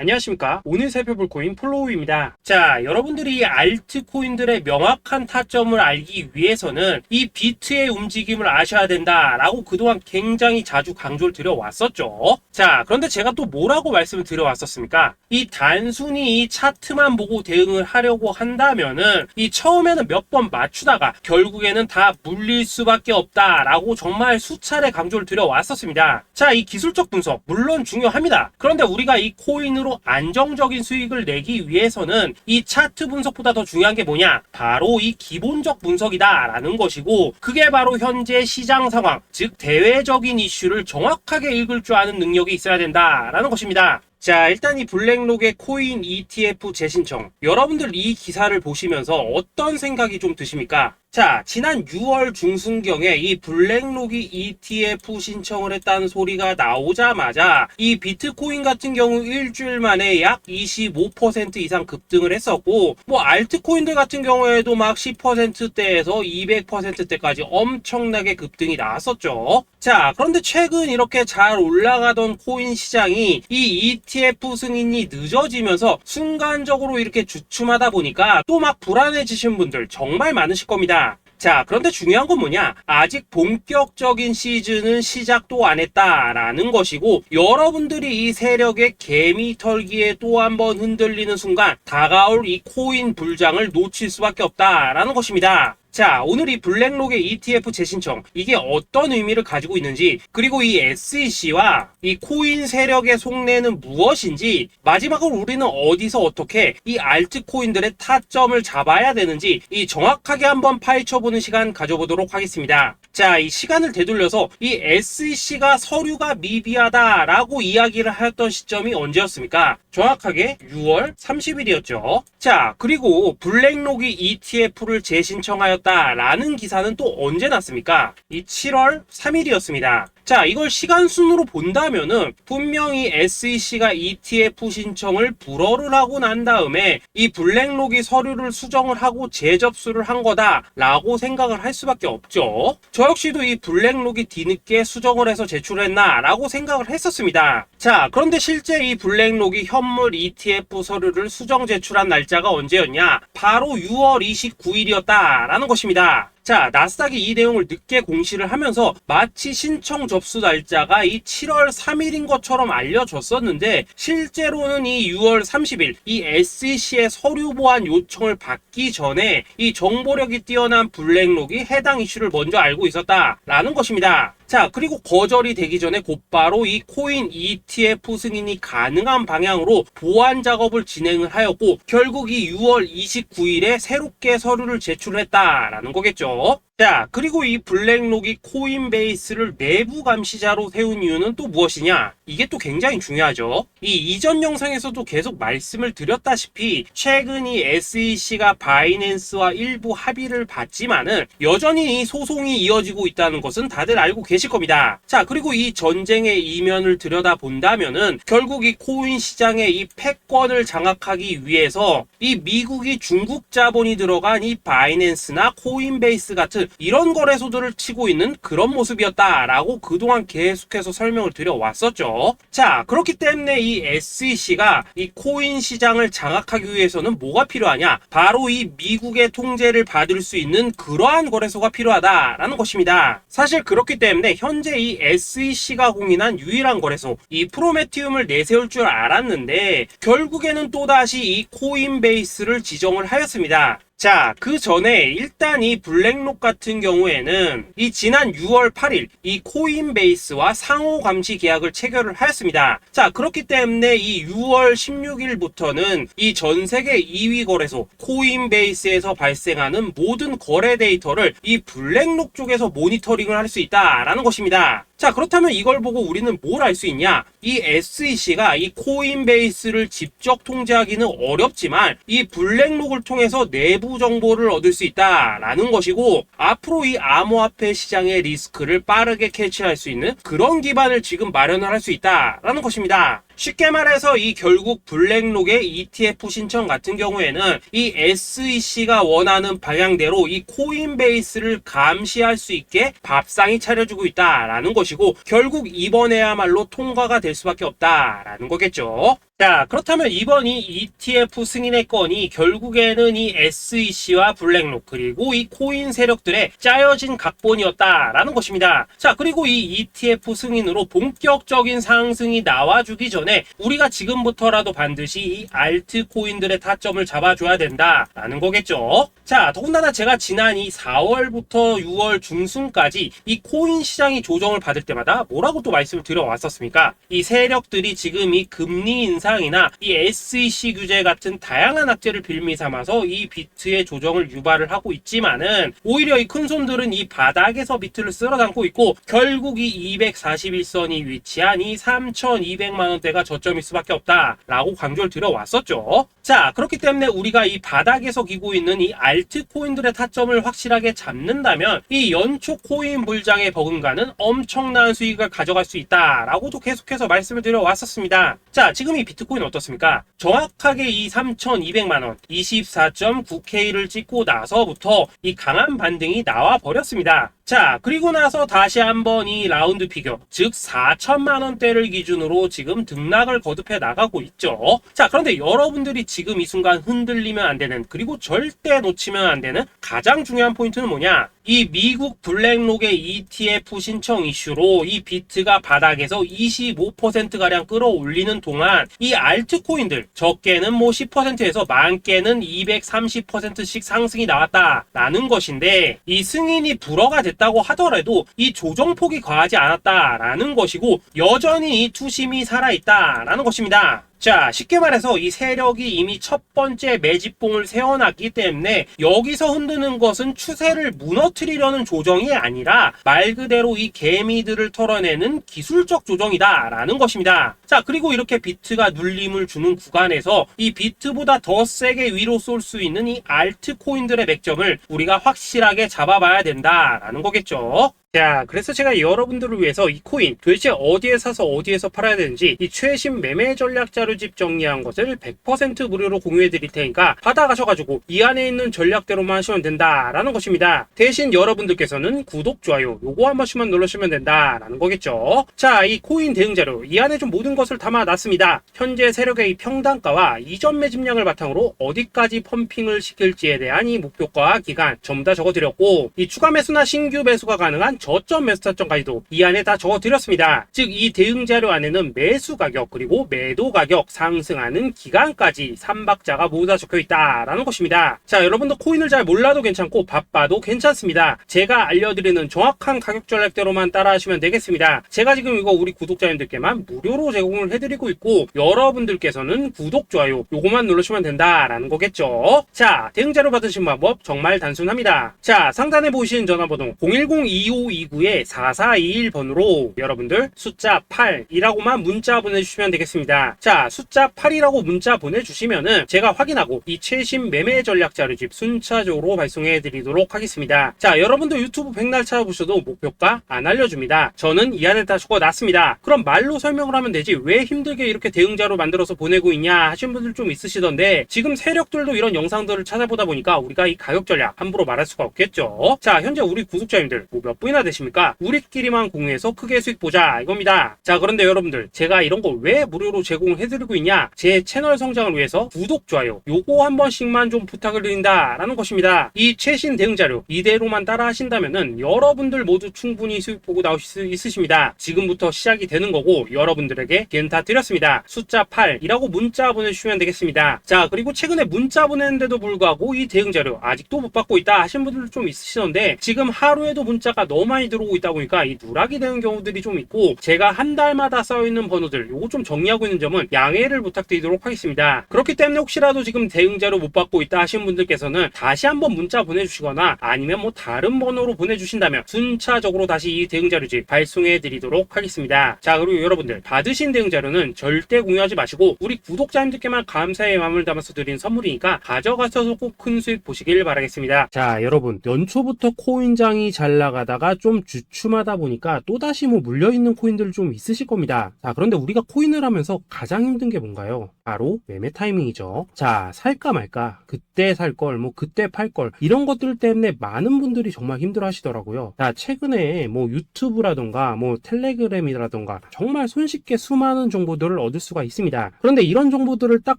안녕하십니까. 오늘 살펴볼 코인 플로우입니다. 자, 여러분들이 알트코인들의 명확한 타점을 알기 위해서는 이 비트의 움직임을 아셔야 된다라고 그동안 굉장히 자주 강조를 드려왔었죠. 자, 그런데 제가 또 뭐라고 말씀을 드려왔었습니까? 이 단순히 이 차트만 보고 대응을 하려고 한다면은 이 처음에는 몇 번 맞추다가 결국에는 다 물릴 수밖에 없다라고 정말 수차례 강조를 드려왔었습니다. 자, 이 기술적 분석 물론 중요합니다. 그런데 우리가 이 코인으로 안정적인 수익을 내기 위해서는 이 차트 분석보다 더 중요한 게 뭐냐? 바로 이 기본적 분석이다 라는 것이고, 그게 바로 현재 시장 상황, 즉 대외적인 이슈를 정확하게 읽을 줄 아는 능력이 있어야 된다라는 것입니다. 자, 일단 이 블랙록의 코인 ETF 재신청, 여러분들 이 기사를 보시면서 어떤 생각이 좀 드십니까? 자, 지난 6월 중순경에 이 블랙록이 ETF 신청을 했다는 소리가 나오자마자 이 비트코인 같은 경우 일주일 만에 약 25% 이상 급등을 했었고, 뭐 알트코인들 같은 경우에도 막 10%대에서 200%대까지 엄청나게 급등이 나왔었죠. 자, 그런데 최근 이렇게 잘 올라가던 코인 시장이 이 ETF 승인이 늦어지면서 순간적으로 이렇게 주춤하다 보니까 또 막 불안해지신 분들 정말 많으실 겁니다. 자, 그런데 중요한 건 뭐냐? 아직 본격적인 시즌은 시작도 안 했다라는 것이고, 여러분들이 이 세력의 개미 털기에 또 한 번 흔들리는 순간 다가올 이 코인 불장을 놓칠 수밖에 없다라는 것입니다. 자, 오늘 이 블랙록의 ETF 재신청, 이게 어떤 의미를 가지고 있는지, 그리고 이 SEC와 이 코인 세력의 속내는 무엇인지, 마지막으로 우리는 어디서 어떻게 이 알트코인들의 타점을 잡아야 되는지 이 정확하게 한번 파헤쳐보는 시간 가져보도록 하겠습니다. 자, 이 시간을 되돌려서 이 SEC가 서류가 미비하다라고 이야기를 하였던 시점이 언제였습니까? 정확하게 6월 30일이었죠. 자, 그리고 블랙록이 ETF를 재신청하였다라는 기사는 또 언제 났습니까? 이 7월 3일이었습니다. 자, 이걸 시간순으로 본다면은 분명히 SEC가 ETF 신청을 불허를 하고 난 다음에 이 블랙록이 서류를 수정을 하고 재접수를 한 거다라고 생각을 할 수밖에 없죠. 저 역시도 이 블랙록이 뒤늦게 수정을 해서 제출했나라고 생각을 했었습니다. 자, 그런데 실제 이 블랙록이 현물 ETF 서류를 수정 제출한 날짜가 언제였냐? 바로 6월 29일이었다라는 것입니다. 자, 나스닥이 이 내용을 늦게 공시를 하면서 마치 신청 접수 날짜가 이 7월 3일인 것처럼 알려졌었는데, 실제로는 이 6월 30일 이 SEC의 서류 보완 요청을 받기 전에 이 정보력이 뛰어난 블랙록이 해당 이슈를 먼저 알고 있었다라는 것입니다. 자, 그리고 거절이 되기 전에 곧바로 이 코인 ETF 승인이 가능한 방향으로 보완 작업을 진행을 하였고, 결국 이 6월 29일에 새롭게 서류를 제출했다라는 거겠죠. 자, 그리고 이 블랙록이 코인베이스를 내부 감시자로 세운 이유는 또 무엇이냐? 이게 또 굉장히 중요하죠. 이 이전 영상에서도 계속 말씀을 드렸다시피 최근 이 SEC가 바이낸스와 일부 합의를 봤지만은 여전히 이 소송이 이어지고 있다는 것은 다들 알고 계실 겁니다. 자, 그리고 이 전쟁의 이면을 들여다본다면은 결국 이 코인 시장의 이 패권을 장악하기 위해서 이 미국이 중국 자본이 들어간 이 바이낸스나 코인베이스 같은 이런 거래소들을 치고 있는 그런 모습이었다라고 그동안 계속해서 설명을 드려왔었죠. 자, 그렇기 때문에 이 SEC가 이 코인 시장을 장악하기 위해서는 뭐가 필요하냐? 바로 이 미국의 통제를 받을 수 있는 그러한 거래소가 필요하다라는 것입니다. 사실 그렇기 때문에 현재 이 SEC가 공인한 유일한 거래소, 이 프로메티움을 내세울 줄 알았는데 결국에는 또다시 이 코인베이스를 지정을 하였습니다. 자, 그 전에 일단 이 블랙록 같은 경우에는 이 지난 6월 8일 이 코인베이스와 상호 감시 계약을 체결을 하였습니다. 자, 그렇기 때문에 이 6월 16일부터는 이 전 세계 2위 거래소 코인베이스에서 발생하는 모든 거래 데이터를 이 블랙록 쪽에서 모니터링을 할 수 있다라는 것입니다. 자, 그렇다면 이걸 보고 우리는 뭘 알 수 있냐? 이 SEC가 이 코인베이스를 직접 통제하기는 어렵지만 이 블랙록을 통해서 내부 정보를 얻을 수 있다라는 것이고, 앞으로 이 암호화폐 시장의 리스크를 빠르게 캐치할 수 있는 그런 기반을 지금 마련을 할 수 있다라는 것입니다. 쉽게 말해서 이 결국 블랙록의 ETF 신청 같은 경우에는 이 SEC가 원하는 방향대로 이 코인베이스를 감시할 수 있게 밥상이 차려주고 있다라는 것이고, 결국 이번에야말로 통과가 될 수밖에 없다라는 거겠죠. 자, 그렇다면 이번 이 ETF 승인의 건이 결국에는 이 SEC와 블랙록 그리고 이 코인 세력들의 짜여진 각본이었다라는 것입니다. 자, 그리고 이 ETF 승인으로 본격적인 상승이 나와주기 전에 우리가 지금부터라도 반드시 이 알트코인들의 타점을 잡아줘야 된다라는 거겠죠. 자, 더군다나 제가 지난 이 4월부터 6월 중순까지 이 코인 시장이 조정을 받을 때마다 뭐라고 또 말씀을 드려왔었습니까? 이 세력들이 지금 이 금리 인상이나 이 SEC 규제 같은 다양한 악재를 빌미 삼아서 이 비트의 조정을 유발을 하고 있지만은 오히려 이 큰손들은 이 바닥에서 비트를 쓸어 담고 있고 결국 이 241선이 위치한 이 3,200만원대가 저점일 수밖에 없다라고 강조를 드려왔었죠. 자, 그렇기 때문에 우리가 이 바닥에서 기고 있는 이 알트코인들의 타점을 확실하게 잡는다면 이 연초 코인 불장의 버금가는 엄청난 수익을 가져갈 수 있다라고도 계속해서 말씀을 드려왔었습니다. 자, 지금 이 비트코인 어떻습니까? 정확하게 이 3,200만원 24.9K를 찍고 나서부터 이 강한 반등이 나와 버렸습니다. 자, 그리고 나서 다시 한번 이 라운드 피겨, 즉 4천만원대를 기준으로 지금 등락을 거듭해 나가고 있죠. 자, 그런데 여러분들이 지금 이 순간 흔들리면 안 되는, 그리고 절대 놓치면 안 되는 가장 중요한 포인트는 뭐냐? 이 미국 블랙록의 ETF 신청 이슈로 이 비트가 바닥에서 25%가량 끌어올리는 동안 이 알트코인들, 적게는 뭐 10%에서 많게는 230%씩 상승이 나왔다라는 것인데, 이 승인이 불허가 됐다고 하더라도 이 조정폭이 과하지 않았다라는 것이고 여전히 이 투심이 살아있다라는 것입니다. 자, 쉽게 말해서 이 세력이 이미 첫 번째 매집봉을 세워놨기 때문에 여기서 흔드는 것은 추세를 무너뜨리려는 조정이 아니라 말 그대로 이 개미들을 털어내는 기술적 조정이다라는 것입니다. 자, 그리고 이렇게 비트가 눌림을 주는 구간에서 이 비트보다 더 세게 위로 쏠 수 있는 이 알트코인들의 맥점을 우리가 확실하게 잡아봐야 된다라는 거겠죠. 자, 그래서 제가 여러분들을 위해서 이 코인 도대체 어디에 사서 어디에서 팔아야 되는지 이 최신 매매 전략 자료집 정리한 것을 100% 무료로 공유해 드릴 테니까 받아가셔가지고 이 안에 있는 전략대로만 하시면 된다라는 것입니다. 대신 여러분들께서는 구독, 좋아요 요거 한 번씩만 눌러주시면 된다라는 거겠죠. 자, 이 코인 대응 자료 이 안에 좀 모든 것을 담아놨습니다. 현재 세력의 이 평단가와 이전 매집량을 바탕으로 어디까지 펌핑을 시킬지에 대한 이 목표가 기간 전부 다 적어드렸고, 이 추가 매수나 신규 매수가 가능한 저점 매수 타점까지도 이 안에 다 적어드렸습니다. 즉 이 대응 자료 안에는 매수 가격 그리고 매도 가격, 상승하는 기간까지 3박자가 모두 다 적혀있다라는 것입니다. 자, 여러분도 코인을 잘 몰라도 괜찮고 바빠도 괜찮습니다. 제가 알려드리는 정확한 가격 전략대로만 따라하시면 되겠습니다. 제가 지금 이거 우리 구독자님들께만 무료로 제공을 해드리고 있고 여러분들께서는 구독, 좋아요 요거만 누르시면 된다라는 거겠죠. 자, 대응 자료 받으신 방법 정말 단순합니다. 자, 상단에 보이시는 전화번호 010-2529-4421번으로 여러분들 숫자 8이라고만 문자 보내주시면 되겠습니다. 자, 숫자 8이라고 문자 보내주시면은 제가 확인하고 이 최신 매매 전략 자료집 순차적으로 발송해 드리도록 하겠습니다. 자, 여러분도 유튜브 백날 찾아보셔도 목표가 안 알려줍니다. 저는 이 안에 다 적어놨습니다. 그럼 말로 설명을 하면 되지 왜 힘들게 이렇게 대응자로 만들어서 보내고 있냐 하신 분들 좀 있으시던데, 지금 세력들도 이런 영상들을 찾아보다 보니까 우리가 이 가격 전략 함부로 말할 수가 없겠죠. 자, 현재 우리 구독자님들 뭐 몇 분이나 되십니까? 우리끼리만 공유해서 크게 수익 보자 이겁니다. 자, 그런데 여러분들 제가 이런 거 왜 무료로 제공을 해드리고 있냐? 제 채널 성장을 위해서 구독, 좋아요 요거 한 번씩만 좀 부탁을 드린다라는 것입니다. 이 최신 대응 자료 이대로만 따라 하신다면은 여러분들 모두 충분히 수익 보고 나오실 수 있으십니다. 지금부터 시작이 되는 거고 여러분들에게 기회는 다 드렸습니다. 숫자 8이라고 문자 보내주시면 되겠습니다. 자, 그리고 최근에 문자 보냈는데도 불구하고 이 대응 자료 아직도 못 받고 있다 하신 분들 좀 있으시던데, 지금 하루에도 문자가 너무 많이 들어오고 있다 보니까 이 누락이 되는 경우들이 좀 있고 제가 한 달마다 쌓여있는 번호들 요거 좀 정리하고 있는 점은 양해를 부탁드리도록 하겠습니다. 그렇기 때문에 혹시라도 지금 대응 자료 못 받고 있다 하신 분들께서는 다시 한번 문자 보내주시거나 아니면 뭐 다른 번호로 보내주신다면 순차적으로 다시 이 대응 자료집 발송해 드리도록 하겠습니다. 자, 그리고 여러분들 받으신 대응 자료는 절대 공유하지 마시고 우리 구독자님들께만 감사의 마음을 담아서 드린 선물이니까 가져가셔서 꼭 큰 수익 보시길 바라겠습니다. 자, 여러분 연초부터 코인장이 잘 나가다가 좀 주춤하다 보니까 또다시 뭐 물려있는 코인들 좀 있으실 겁니다. 자, 그런데 우리가 코인을 하면서 가장 힘든 게 뭔가요? 바로 매매 타이밍이죠. 자, 살까 말까, 그때 살 걸, 뭐 그때 팔 걸, 이런 것들 때문에 많은 분들이 정말 힘들어 하시더라고요. 자, 최근에 뭐 유튜브라던가 뭐 텔레그램이라던가 정말 손쉽게 수많은 정보들을 얻을 수가 있습니다. 그런데 이런 정보들을 딱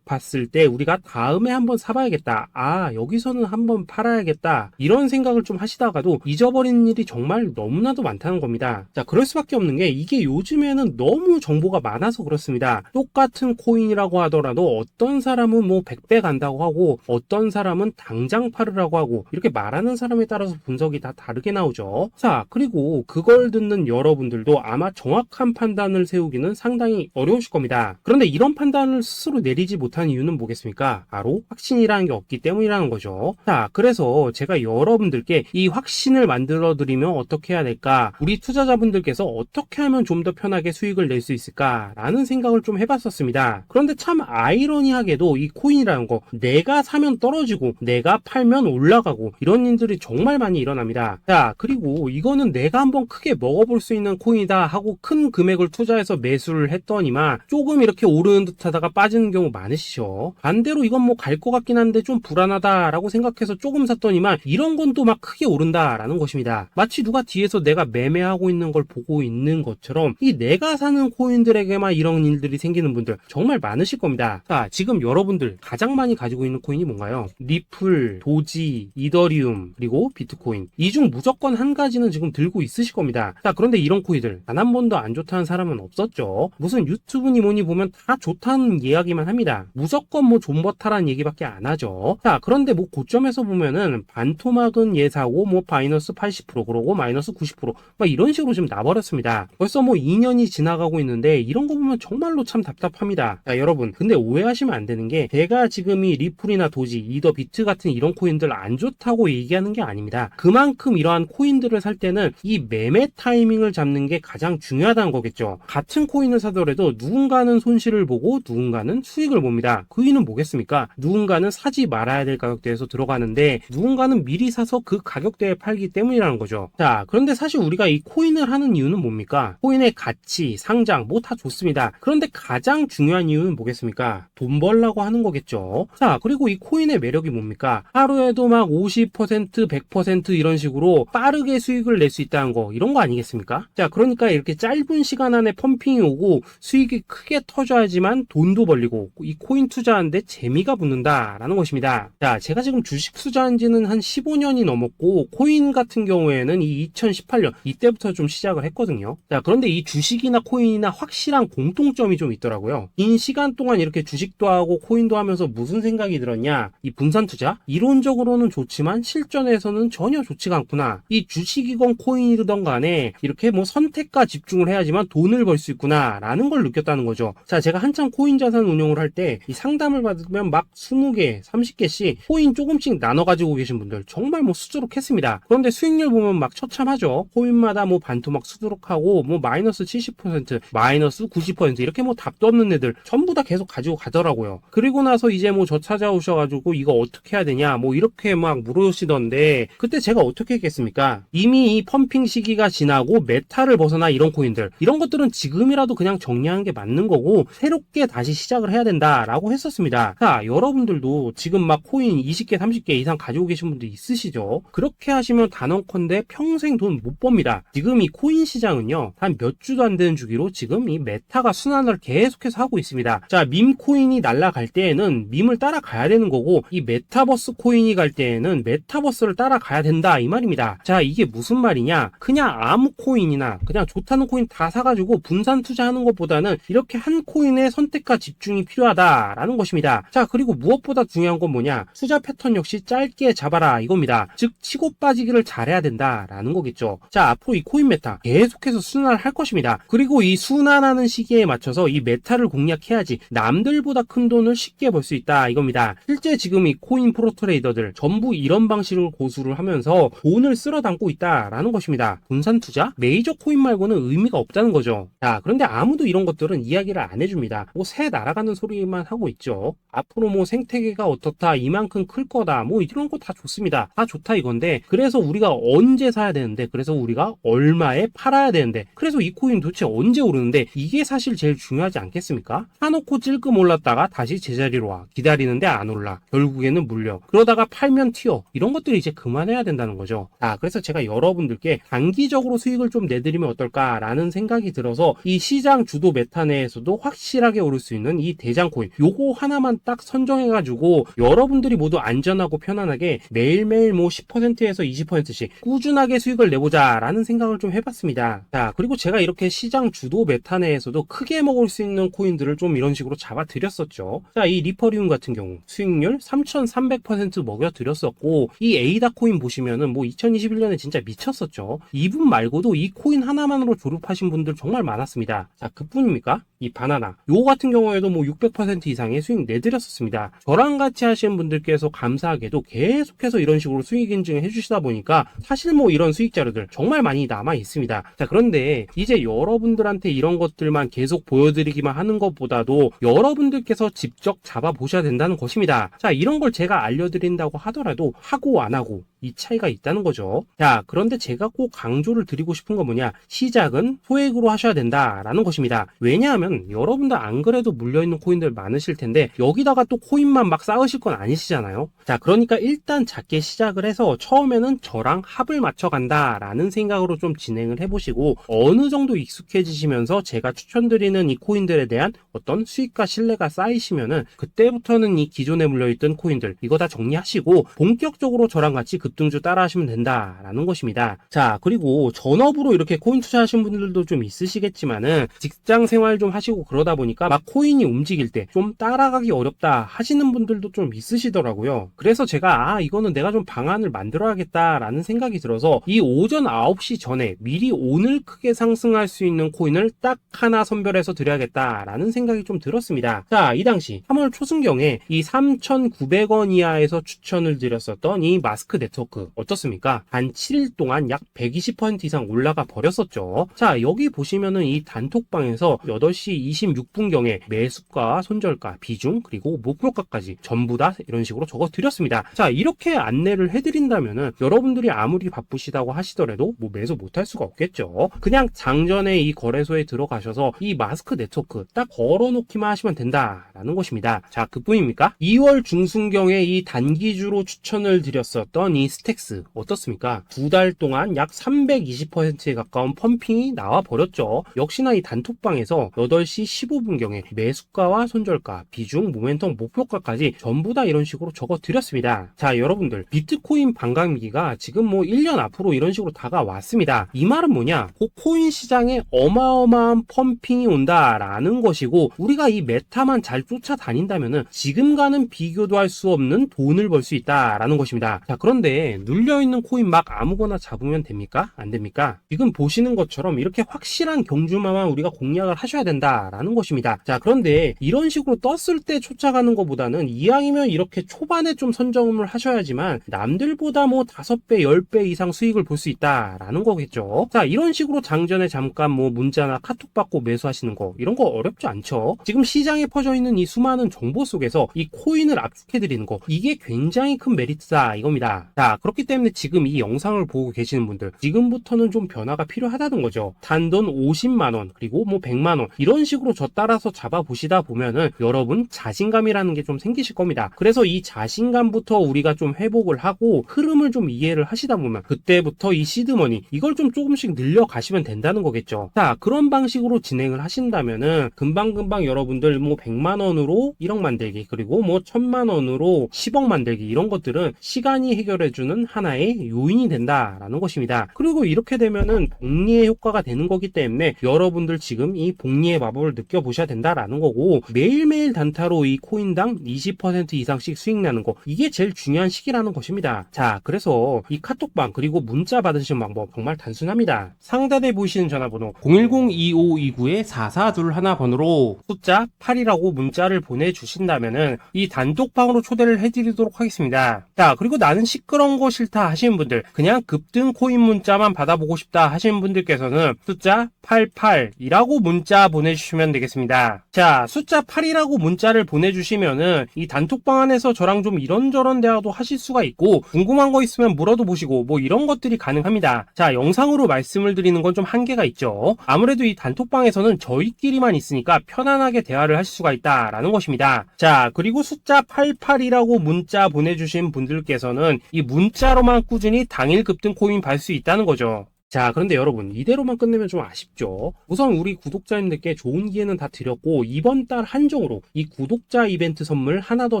봤을 때 우리가 다음에 한번 사봐야겠다, 아 여기서는 한번 팔아야겠다, 이런 생각을 좀 하시다가도 잊어버리는 일이 정말 너무나도 많다는 겁니다. 자, 그럴 수밖에 없는 게 이게 요즘에는 너무 정보가 많아서 그렇습니다. 똑같은 코인이라고 하더라도 어떤 사람은 뭐 100배 간다고 하고 어떤 사람은 당장 팔으라고 하고, 이렇게 말하는 사람에 따라서 분석이 다 다르게 나오죠. 자, 그리고 그걸 듣는 여러분들도 아마 정확한 판단을 세우기는 상당히 어려우실 겁니다. 그런데 이런 판단을 스스로 내리지 못한 이유는 뭐겠습니까? 바로 확신이라는 게 없기 때문이라는 거죠. 자, 그래서 제가 여러분들께 이 확신을 만들어 드리면 어떻게 해야 될까, 우리 투자자분들께서 어떻게 하면 좀 더 편하게 수익을 낼 수 있을까 라는 생각을 좀 해봤었습니다. 그런데 참 아이러니하게도 이 코인이라는 거, 내가 사면 떨어지고 내가 팔면 올라가고 이런 일들이 정말 많이 일어납니다. 자, 그리고 이거는 내가 한번 크게 먹어볼 수 있는 코인이다 하고 큰 금액을 투자해서 매수를 했더니만 조금 이렇게 오르는 듯 하다가 빠지는 경우 많으시죠. 반대로 이건 뭐 갈 것 같긴 한데 좀 불안하다 라고 생각해서 조금 샀더니만 이런 건 또 막 크게 오른다 라는 것입니다. 마치 누가 뒤에서 내가 매매하고 있는 걸 보고 있는 것처럼 이 내가 사는 코인들에게만 이런 일들이 생기는 분들 정말 많으실 겁니다. 자, 지금 여러분들 가장 많이 가지고 있는 코인이 뭔가요? 리플, 도지, 이더리움, 그리고 비트코인. 이 중 무조건 한 가지는 지금 들고 있으실 겁니다. 자, 그런데 이런 코인들 단 한 번도 안 좋다는 사람은 없었죠. 무슨 유튜브니 뭐니 보면 다 좋다는 이야기만 합니다. 무조건 뭐 존버타라는 얘기밖에 안 하죠. 자, 그런데 뭐 고점에서 보면은 반토막은 예사고 뭐 마이너스 80% 그러고 마이너스 90% 막 이런 식으로 지금 나버렸습니다. 벌써 뭐 2년이 지나가고 있는데 이런 거 보면 정말로 참 답답합니다. 자, 여러분, 근데 오해하시면 안 되는 게 제가 지금 이 리플이나 도지, 이더, 비트 같은 이런 코인들 안 좋다고 얘기하는 게 아닙니다. 그만큼 이러한 코인들을 살 때는 이 매매 타이밍을 잡는 게 가장 중요하다는 거겠죠. 같은 코인을 사더라도 누군가는 손실을 보고 누군가는 수익을 봅니다. 그 이유는 뭐겠습니까? 누군가는 사지 말아야 될 가격대에서 들어가는데 누군가는 미리 사서 그 가격대에 팔기 때문이라는 거죠. 자, 그런데 사실 우리가 이 코인을 하는 이유는 뭡니까? 코인의 가치, 상장 뭐 다 좋습니다. 그런데 가장 중요한 이유는 뭐겠습니까? 돈 벌라고 하는 거겠죠. 자, 그리고 이 코인의 매력이 뭡니까? 하루에도 막 50%, 100% 이런 식으로 빠르게 수익을 낼 수 있다는 거, 이런 거 아니겠습니까? 자, 그러니까 이렇게 짧은 시간 안에 펌핑이 오고 수익이 크게 터져야지만 돈도 벌리고 이 코인 투자하는데 재미가 붙는다라는 것입니다. 자, 제가 지금 주식 투자한 지는 한 15년이 넘었고 코인 같은 경우에는 이 2018년 이때부터 좀 시작을 했거든요. 자, 그런데 이 주식이나 코인이나 확실한 공통점이 좀 있더라고요. 긴 시간 동안 이렇게 주식도 하고 코인도 하면서 무슨 생각이 들었냐? 이 분산 투자? 이론적으로는 좋지만 실전에서는 전혀 좋지가 않구나. 이 주식이건 코인이든 간에 이렇게 뭐 선택과 집중을 해야지만 돈을 벌 수 있구나 라는 걸 느꼈다는 거죠. 자, 제가 한참 코인 자산 운용을 할 때 이 상담을 받으면 막 20개, 30개씩 코인 조금씩 나눠 가지고 계신 분들 정말 뭐 수두룩했습니다. 그런데 수익률 보면 막 처참하죠. 코인마다 뭐 반토막 수두룩하고 뭐 마이너스 70%, 마이너스 90% 이렇게 뭐 답도 없는 애들 전부 다 계속 가지고 가더라고요. 그리고 나서 이제 뭐 저 찾아오셔가지고 이거 어떻게 해야 되냐 뭐 이렇게 막 물으시던데 그때 제가 어떻게 했겠습니까? 이미 이 펌핑 시기가 지나고 메타를 벗어나 이런 코인들, 이런 것들은 지금이라도 그냥 정리하는 게 맞는 거고 새롭게 다시 시작을 해야 된다라고 했었습니다. 자, 여러분들도 지금 막 코인 20개, 30개 이상 가지고 계신 분들 있으시죠? 그렇게 하시면 단언컨대 평생 돈 못 법니다. 지금 이 코인 시장은요, 한 몇 주도 안 되는 주기로 지금 이 메타가 순환을 계속해서 하고 있습니다. 자, 밈 코인이 날아갈 때에는 밈을 따라가야 되는 거고 이 메타버스 코인이 갈 때에는 메타버스를 따라가야 된다 이 말입니다. 자, 이게 무슨 말이냐? 그냥 아무 코인이나 그냥 좋다는 코인 다 사가지고 분산 투자하는 것보다는 이렇게 한 코인에 선택과 집중이 필요하다라는 것입니다. 자, 그리고 무엇보다 중요한 건 뭐냐? 투자 패턴 역시 짧게 잡아라 이겁니다. 즉 치고 빠지기를 잘해야 된다라는 거겠죠. 자, 앞으로 이 코인 메타 계속해서 순환을 할 것입니다. 그리고 이 순환하는 시기에 맞춰서 이 메타를 공략해야지 남들보다 큰 돈을 쉽게 벌 수 있다 이겁니다. 실제 지금 이 코인 프로 트레이더들 전부 이런 방식을 고수를 하면서 돈을 쓸어 담고 있다라는 것입니다. 분산 투자? 메이저 코인 말고는 의미가 없다는 거죠. 자, 그런데 아무도 이런 것들은 이야기를 안 해줍니다. 뭐 새 날아가는 소리만 하고 있죠. 앞으로 뭐 생태계가 어떻다, 이만큼 클 거다, 뭐 이런 거 다 좋습니다. 다 좋다 이건데 그래서 우리가 언제 사야 되는 되는데, 그래서 우리가 얼마에 팔아야 되는데, 그래서 이 코인 도대체 언제 오르는데, 이게 사실 제일 중요하지 않겠습니까? 사놓고 찔끔 올랐다가 다시 제자리로 와, 기다리는데 안 올라, 결국에는 물려, 그러다가 팔면 튀어, 이런 것들이 이제 그만해야 된다는 거죠. 그래서 제가 여러분들께 단기적으로 수익을 좀 내드리면 어떨까라는 생각이 들어서 이 시장 주도 메타 내에서도 확실하게 오를 수 있는 이 대장 코인, 요거 하나만 딱 선정해가지고 여러분들이 모두 안전하고 편안하게 매일매일 뭐 10%에서 20%씩 꾸준하게 수익을 내보자 라는 생각을 좀 해봤습니다. 자, 그리고 제가 이렇게 시장 주도 메타 내에서도 크게 먹을 수 있는 코인들을 좀 이런 식으로 잡아드렸었죠. 자, 이 리퍼리움 같은 경우 수익률 3300% 먹여드렸었고, 이 에이다 코인 보시면은 뭐 2021년에 진짜 미쳤었죠. 이분 말고도 이 코인 하나만으로 졸업하신 분들 정말 많았습니다. 자, 그뿐입니까? 이 바나나 요 같은 경우에도 뭐 600% 이상의 수익 내드렸었습니다. 저랑 같이 하시는 분들께서 감사하게도 계속해서 이런 식으로 수익 인증을 해주시다 보니까 사실 뭐 이런 수익 자료들 정말 많이 남아 있습니다. 자, 그런데 이제 여러분들한테 이런 것들만 계속 보여드리기만 하는 것보다도 여러분들께서 직접 잡아보셔야 된다는 것입니다. 자, 이런 걸 제가 알려드린다고 하더라도 하고 안 하고 이 차이가 있다는 거죠. 자, 그런데 제가 꼭 강조를 드리고 싶은 건 뭐냐, 시작은 소액으로 하셔야 된다라는 것입니다. 왜냐하면 여러분들 안 그래도 물려있는 코인들 많으실 텐데 여기다가 또 코인만 막 쌓으실 건 아니시잖아요. 자, 그러니까 일단 작게 시작을 해서 처음에는 저랑 합을 맞춰간다 라는 생각으로 좀 진행을 해보시고, 어느 정도 익숙해지시면서 제가 추천드리는 이 코인들에 대한 어떤 수익과 신뢰가 쌓이시면은 그때부터는 이 기존에 물려있던 코인들 이거 다 정리하시고 본격적으로 저랑 같이 급등주 따라 하시면 된다라는 것입니다. 자, 그리고 전업으로 이렇게 코인 투자하신 분들도 좀 있으시겠지만은 직장 생활 좀 하시고 그러다 보니까 막 코인이 움직일 때 좀 따라가기 어렵다 하시는 분들도 좀 있으시더라고요. 그래서 제가 이거는 내가 좀 방안을 만들어야겠다라는 생각이 들어서 이 오전 9시 전에 미리 오늘 크게 상승할 수 있는 코인을 딱 하나 선별해서 드려야겠다라는 생각이 좀 들었습니다. 자, 이 당시 3월 초순경에 이 3,900원 이하에서 추천을 드렸었던 이 마스크 네트워크 어떻습니까? 한 7일 동안 약 120% 이상 올라가 버렸었죠. 자, 여기 보시면은 이 단톡방에서 8시 26분경에 매수가, 손절가, 비중, 그리고 목표가까지 전부 다 이런 식으로 적어 드렸습니다. 자, 이렇게 안내를 해드린다면은 여러분들이 아무리 바쁘시다고 하시더라도 뭐 매수 못할 수가 없겠죠. 그냥 장전에 이 거래소에 들어가셔서 이 마스크 네트워크 딱 걸어놓기만 하시면 된다라는 것입니다. 자, 그뿐입니까? 2월 중순경에 이 단기주로 추천을 드렸었던 이 스택스 어떻습니까? 2달 동안 약 320%에 가까운 펌핑이 나와 버렸죠. 역시나 이 단톡방에서 8시 15분경에 매수가와 손절가, 비중, 모멘텀, 목표가까지 전부 다 이런 식으로 적어 드렸습니다. 자, 여러분들 비트코인 반감기가 지금 뭐 1년 앞으로 이런 식으로 다가왔습니다. 이 말은 뭐냐? 코인 시장에 어마어마한 펌핑이 온다라는 것이고, 우리가 이 메타만 잘 쫓아다닌다면은 지금과는 비교도 할 수 없는 돈을 벌 수 있다라는 것입니다. 자, 그런데 눌려있는 코인 막 아무거나 잡으면 됩니까? 안 됩니까? 지금 보시는 것처럼 이렇게 확실한 경주마만 우리가 공략을 하셔야 된다라는 것입니다. 자, 그런데 이런 식으로 떴을 때 쫓아가는 것보다는 이왕이면 이렇게 초반에 좀 선점을 하셔야지만 남들보다 뭐 5배, 10배 이상 수익을 볼 수 있다라는 거겠죠. 자, 이런 식으로 장전에 잠깐 뭐 문자나 카톡 받고 매수하시는 거 이런 거 어렵지 않죠. 지금 시장에 퍼져 있는 이 수많은 정보 속에서 이 코인을 압축해드리는 거, 이게 굉장히 큰 메리트다 이겁니다. 자, 그렇기 때문에 지금 이 영상을 보고 계시는 분들 지금부터는 좀 변화가 필요하다는 거죠. 단돈 50만원 그리고 뭐 100만원 이런 식으로 저 따라서 잡아보시다 보면은 여러분 자신감이라는 게 좀 생기실 겁니다. 그래서 이 자신감부터 우리가 좀 회복을 하고 흐름을 좀 이해를 하시다 보면 그때부터 이 시드머니 이걸 좀 조금씩 늘려가시면 된다는 거겠죠. 자, 그런 방식으로 진행을 하신다면은 금방금방 여러분들 뭐 100만원으로 1억 만들기 그리고 뭐 1000만원으로 10억 만들기 이런 것들은 시간이 해결해주는 하나의 요인이 된다라는 것입니다. 그리고 이렇게 되면은 복리의 효과가 되는 거기 때문에 여러분들 지금 이 복리의 마법을 느껴보셔야 된다라는 거고, 매일매일 단타로 이 코인당 20% 이상씩 수익 나는 거, 이게 제일 중요한 시기라는 것입니다. 자, 그래서 이 카톡방 그리고 문자 받으시는 방법 정말 단순합니다. 상단에 보이시는 전화번호 010-2529-4421번으로 그리고 숫자 8이라고 문자를 보내주신다면은 이 단톡방으로 초대를 해드리도록 하겠습니다. 자, 그리고 나는 시끄러운 거 싫다 하시는 분들, 그냥 급등 코인 문자만 받아보고 싶다 하시는 분들께서는 숫자 88이라고 문자 보내주시면 되겠습니다. 자, 숫자 8이라고 문자를 보내주시면은 이 단톡방 안에서 저랑 좀 이런저런 대화도 하실 수가 있고, 궁금한 거 있으면 물어도 보시고 뭐 이런 것들이 가능합니다. 자, 영상으로 말씀을 드리는 건 좀 한계가 있죠. 아무래도 이 단톡방에서는 저희끼리만 있으니까 편안하게 대화를 하실 수가 있다라는 것입니다. 자, 그리고 숫자 88이라고 문자 보내주신 분들께서는 이 문자로만 꾸준히 당일 급등 코인 받을 수 있다는 거죠. 자, 그런데 여러분, 이대로만 끝내면 좀 아쉽죠. 우선 우리 구독자님들께 좋은 기회는 다 드렸고, 이번 달 한정으로 이 구독자 이벤트 선물 하나 더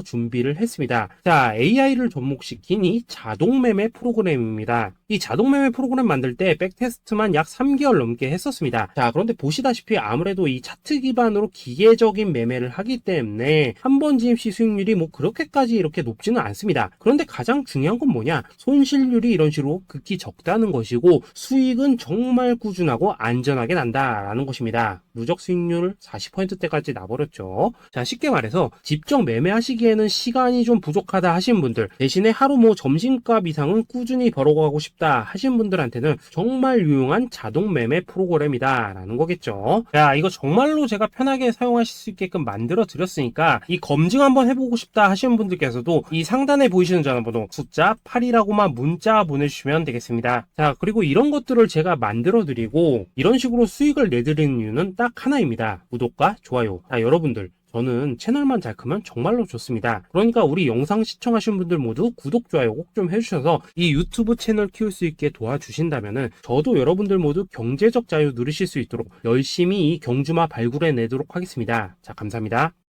준비를 했습니다. 자, AI를 접목시킨 이 자동매매 프로그램입니다. 이 자동매매 프로그램 만들 때 백테스트만 약 3개월 넘게 했었습니다. 자, 그런데 보시다시피 아무래도 이 차트 기반으로 기계적인 매매를 하기 때문에 한 번 진입 시 수익률이 뭐 그렇게까지 이렇게 높지는 않습니다. 그런데 가장 중요한 건 뭐냐? 손실률이 이런 식으로 극히 적다는 것이고, 수익은 정말 꾸준하고 안전하게 난다라는 것입니다. 누적 수익률 40%대까지 나버렸죠. 자, 쉽게 말해서 직접 매매하시기에는 시간이 좀 부족하다 하시는 분들, 대신에 하루 뭐 점심값 이상은 꾸준히 벌어가고 싶다 하시는 분들한테는 정말 유용한 자동 매매 프로그램이다 라는 거겠죠. 자, 이거 정말로 제가 편하게 사용하실 수 있게끔 만들어 드렸으니까 이 검증 한번 해보고 싶다 하시는 분들께서도 이 상단에 보이시는 전화번호 숫자 8이라고만 문자 보내주시면 되겠습니다. 자, 그리고 이런 것들을 제가 만들어 드리고 이런 식으로 수익을 내드리는 이유는 딱 하나입니다. 구독과 좋아요. 자, 여러분들, 저는 채널만 잘 크면 정말로 좋습니다. 그러니까 우리 영상 시청하시는 분들 모두 구독, 좋아요 꼭 좀 해주셔서 이 유튜브 채널 키울 수 있게 도와주신다면은 저도 여러분들 모두 경제적 자유 누리실 수 있도록 열심히 이 경주마 발굴해 내도록 하겠습니다. 자, 감사합니다.